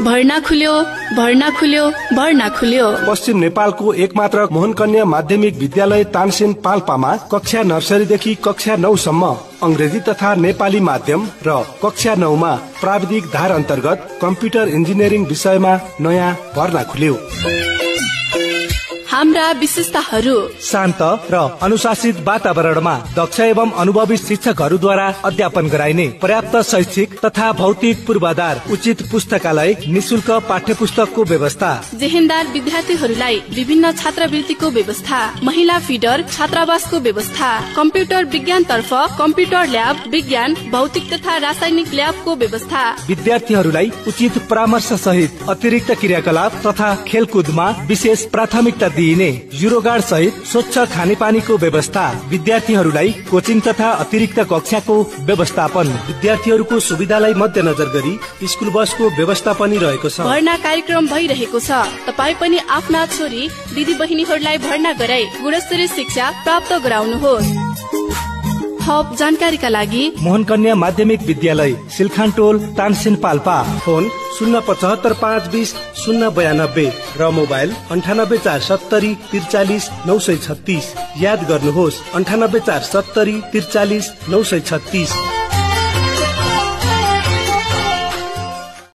भर्ना खुल्यो, भर्ना खुल्यो, भर्ना खुल्यो। पश्चिम नेपालको एकमात्र मोहन कन्या माध्यमिक विद्यालय तानसेन पाल्पामा कक्षा नर्सरीदेखि कक्षा 9 सम्म अंग्रेजी तथा नेपाली माध्यम र कक्षा 9 मा प्राविधिक धार अन्तर्गत कम्प्युटर इन्जिनियरिङ विषयमा नयाँ भर्ना खुल्यो। हाम्रा विशेषताहरू: शान्त र अनुशासित वातावरणमा दक्ष एवं अनुभवी शिक्षकहरूद्वारा अध्यापन गराइने, पर्याप्त शैक्षिक तथा भौतिक पूर्वाधार, उचित पुस्तकालय, निशुल्क पाठ्य पुस्तकको व्यवस्था, जेहेन्दार विद्यार्थीहरूलाई विभिन्न छात्रवृत्तिको व्यवस्था, महिला फिडर छात्रावासको व्यवस्था, कम्प्युटर विज्ञान तर्फ कम्प्युटर ल्याब, विज्ञान, भौतिक तथा रासायनिक ल्याबको व्यवस्था, विद्यार्थीहरूलाई उचित परामर्श सहित अतिरिक्त क्रियाकलाप तथा खेलकुदमा विशेष प्राथमिकता दिइने, युरोगार्ड सहित स्वच्छ खानेपानीको व्यवस्था, विद्यार्थीहरूलाई कोचिङ तथा अतिरिक्त कक्षाको व्यवस्थापन, विद्यार्थीहरूको सुविधालाई मध्यनजर गरी स्कुल बसको व्यवस्था पनि रहेको छ। भर्ना कार्यक्रम भइरहेको छ। तपाई पनि आफ्ना छोरी दिदी बहिनीहरूलाई भर्ना गराई गुणस्तरीय शिक्षा प्राप्त गराउनुहोस्। थप जानकारीका लागि मोहन कन्या माध्यमिक विद्यालय सिलखानटोल तानसेन पाल्पा, फोन 075 520 092 र मोबाइल 98 470 43 936। याद गर्नुहोस् 98 470 43 936।